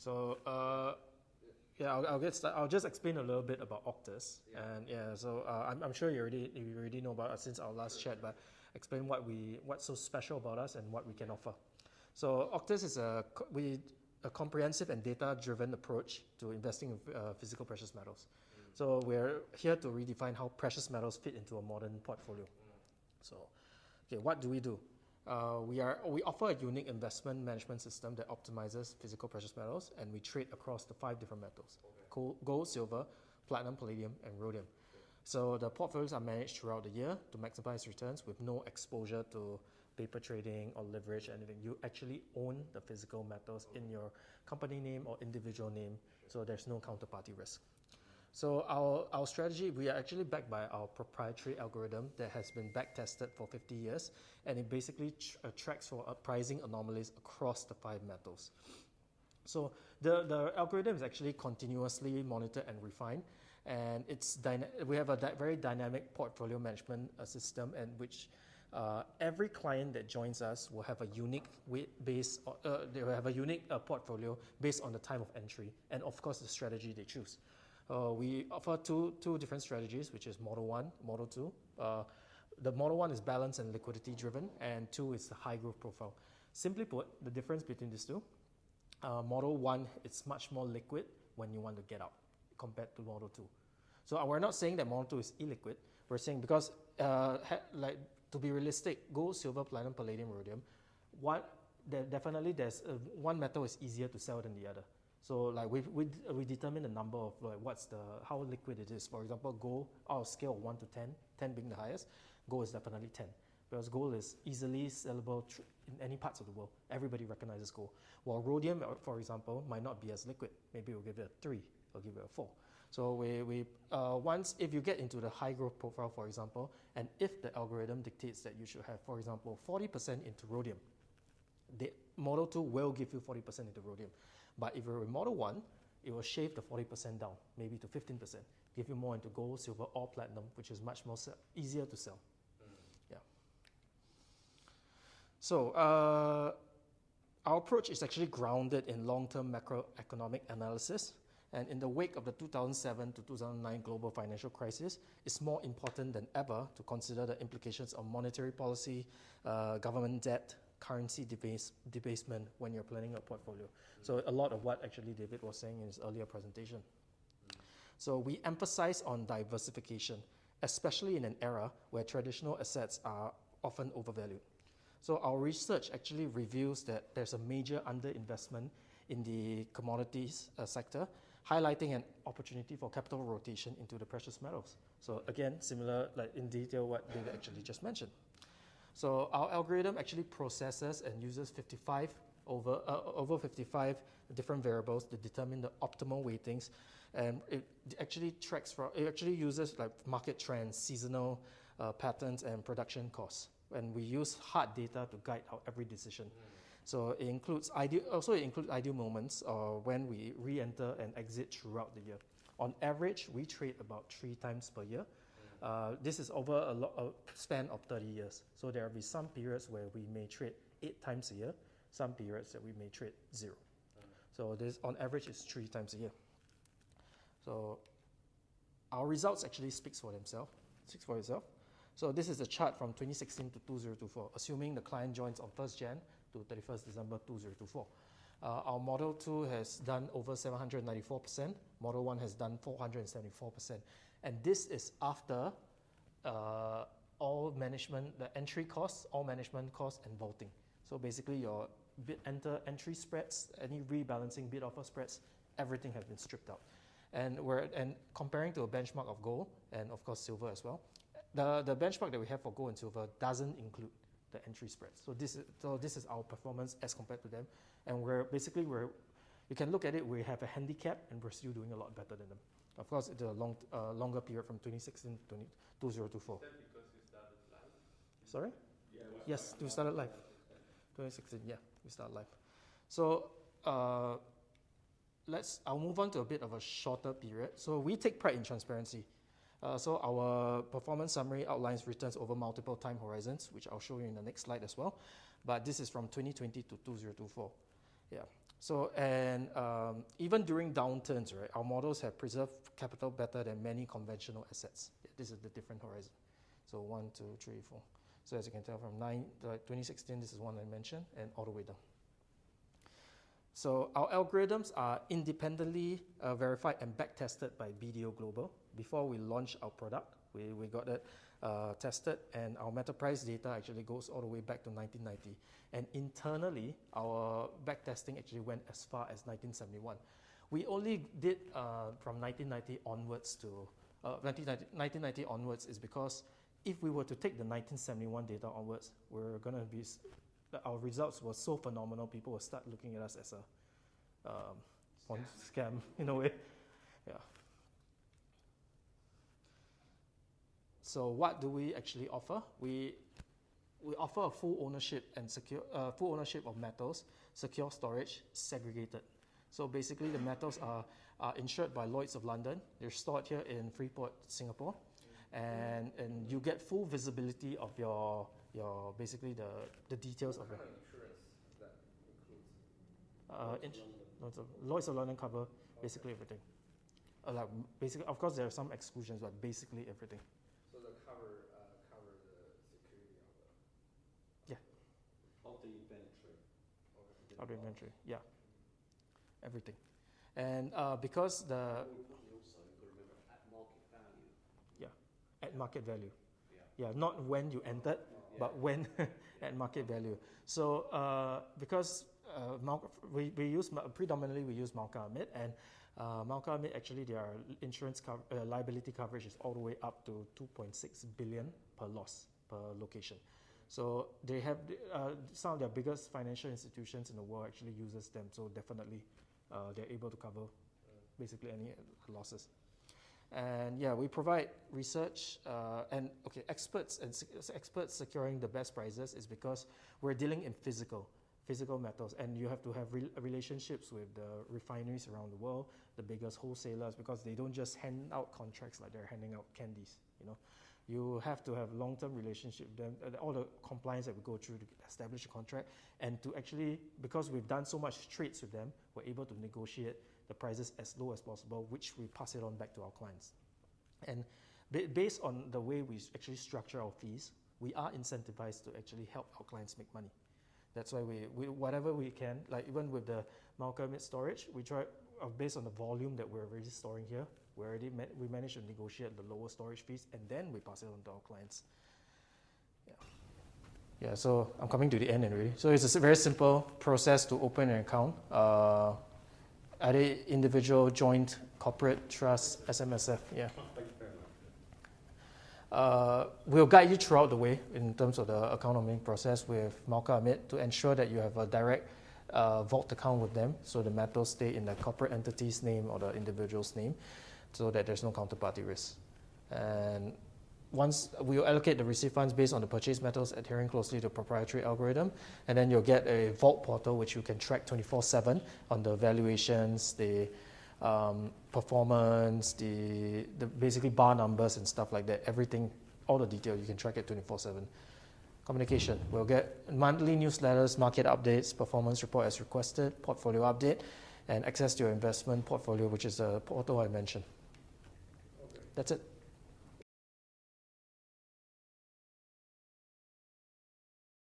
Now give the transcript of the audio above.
So yeah, I'll get started. I'll just explain a little bit about Auctus, and so I'm sure you already know about us since our last chat, but explain what's so special about us and what we can offer. So Auctus is a comprehensive and data-driven approach to investing in physical precious metals. So we're here to redefine how precious metals fit into a modern portfolio. So, okay, what do? We offer a unique investment management system that optimizes physical precious metals, and we trade across the 5 different metals: gold, silver, platinum, palladium, and rhodium. So the portfolios are managed throughout the year to maximize returns with no exposure to paper trading or leverage, anything. You actually own the physical metals in your company name or individual name, so there's no counterparty risk. So our strategy, we are actually backed by our proprietary algorithm that has been back tested for 50 years, and it basically tracks for pricing anomalies across the 5 metals. So the algorithm is actually continuously monitored and refined, and we have a very dynamic portfolio management system, in which every client that joins us will have a unique they will have a unique portfolio based on the time of entry and of course the strategy they choose. We offer two different strategies, which is Model 1, Model 2. The Model 1 is balance and liquidity driven, and 2 is the high growth profile. Simply put, the difference between these two, Model 1 is much more liquid when you want to get out compared to Model 2. So we're not saying that Model 2 is illiquid. We're saying because, to be realistic, gold, silver, platinum, palladium, rhodium, there's one metal is easier to sell than the other. So like we determine the number of how liquid it is. For example, gold, our scale of 1 to 10, 10 being the highest, gold is definitely 10. Because gold is easily sellable in any parts of the world. Everybody recognizes gold. While rhodium, for example, might not be as liquid. Maybe we'll give it a 3 or give it a 4. So if you get into the high growth profile, for example, and if the algorithm dictates that you should have, for example, 40% into rhodium, the Model 2 will give you 40% into rhodium. But if you're in Model 1, it will shave the 40% down, maybe to 15%, give you more into gold, silver, or platinum, which is much more easier to sell. Yeah. So our approach is actually grounded in long-term macroeconomic analysis. And in the wake of the 2007 to 2009 global financial crisis, it's more important than ever to consider the implications of monetary policy, government debt, currency debasement when you're planning a portfolio. So a lot of what actually David was saying in his earlier presentation. So we emphasize on diversification, especially in an era where traditional assets are often overvalued. So our research actually reveals that there's a major underinvestment in the commodities sector, highlighting an opportunity for capital rotation into the precious metals. So again, similar, like in detail what David actually just mentioned. So our algorithm actually processes and uses over 55 different variables to determine the optimal weightings, and it actually uses like market trends, seasonal patterns, and production costs. And we use hard data to guide our every decision. So it includes ideal moments when we re-enter and exit throughout the year. On average, we trade about 3 times per year. This is over a span of 30 years. So there will be some periods where we may trade 8 times a year, some periods that we may trade 0. So this, on average, is 3 times a year. So our results actually speaks for itself. So this is a chart from 2016 to 2024, assuming the client joins on 1st Jan to 31st December 2024. Our Model 2 has done over 794%, Model 1 has done 474%. And this is after all management, the entry costs, all management costs, and vaulting. So basically your entry spreads, any rebalancing bid offer spreads, everything has been stripped out. And comparing to a benchmark of gold, and of course silver as well, the benchmark that we have for gold and silver doesn't include the entry spreads. So this is our performance as compared to them. And you can look at it, we have a handicap, and we're still doing a lot better than them. Of course, it's a longer period from 2016 to 2024. Is that because you started live? Sorry? Yeah. Yes, we started live. 2016, yeah, we started live. So I'll move on to a bit of a shorter period. So we take pride in transparency. So our performance summary outlines returns over multiple time horizons, which I'll show you in the next slide as well. But this is from 2020 to 2024. Yeah. So, and even during downturns, right, our models have preserved capital better than many conventional assets. This is the different horizon. So 1, 2, 3, 4. So as you can tell from 2016, this is one I mentioned, and all the way down. So our algorithms are independently verified and back-tested by BDO Global. Before we launch our product, we got it tested, and our metal price data actually goes all the way back to 1990. And internally, our back-testing actually went as far as 1971. We only did from 1990 onwards to 1990 onwards is because if we were to take the 1971 data onwards, we're going to be, our results were so phenomenal, people will start looking at us as a scam in a way. Yeah. So what do we actually offer? We offer a full ownership and full ownership of metals, secure storage, segregated. So basically, the metals are insured by Lloyd's of London. They're stored here in Freeport, Singapore, and you get full visibility of your basically the details of it. What kind of insurance that includes? Lloyd's of London cover basically everything. Like basically, of course, there are some exclusions, but basically everything. So the cover the security Of the inventory. Of the inventory, yeah, everything. And because the Also, you've got to remember at market value. at market value, yeah, not when you entered, but when at market value. So because we use predominantly we use Malka-Amit, and Malka-Amit actually their insurance liability coverage is all the way up to 2.6 billion per loss per location. So they have some of their biggest financial institutions in the world actually uses them. So definitely they're able to cover basically any losses. And yeah, we provide research and experts securing the best prices is because we're dealing in physical metals, and you have to have relationships with the refineries around the world, the biggest wholesalers, because they don't just hand out contracts like they're handing out candies, you know. You have to have long-term relationship with them, all the compliance that we go through to establish a contract, and to actually, because we've done so much trades with them, we're able to negotiate the prices as low as possible, which we pass it on back to our clients. And based on the way we actually structure our fees, we are incentivized to actually help our clients make money. That's why we whatever we can, like even with the Malka-Amit storage, we try, based on the volume that we're already storing here, we managed to negotiate the lower storage fees, and then we pass it on to our clients. Yeah, so I'm coming to the end already. So it's a very simple process to open an account. Either individual, joint, corporate, trust, SMSF, yeah. Thank you very much. We'll guide you throughout the way in terms of the account opening process with Malka-Amit to ensure that you have a direct vault account with them, so the metals stay in the corporate entity's name or the individual's name, so that there's no counterparty risk. And once we'll allocate the received funds based on the purchased metals adhering closely to proprietary algorithm, and then you'll get a vault portal which you can track 24/7 on the valuations, the performance, the basically bar numbers and stuff like that. Everything, all the detail, you can track it 24/7. Communication, we'll get monthly newsletters, market updates, performance report as requested, portfolio update, and access to your investment portfolio, which is the portal I mentioned. Okay. That's it.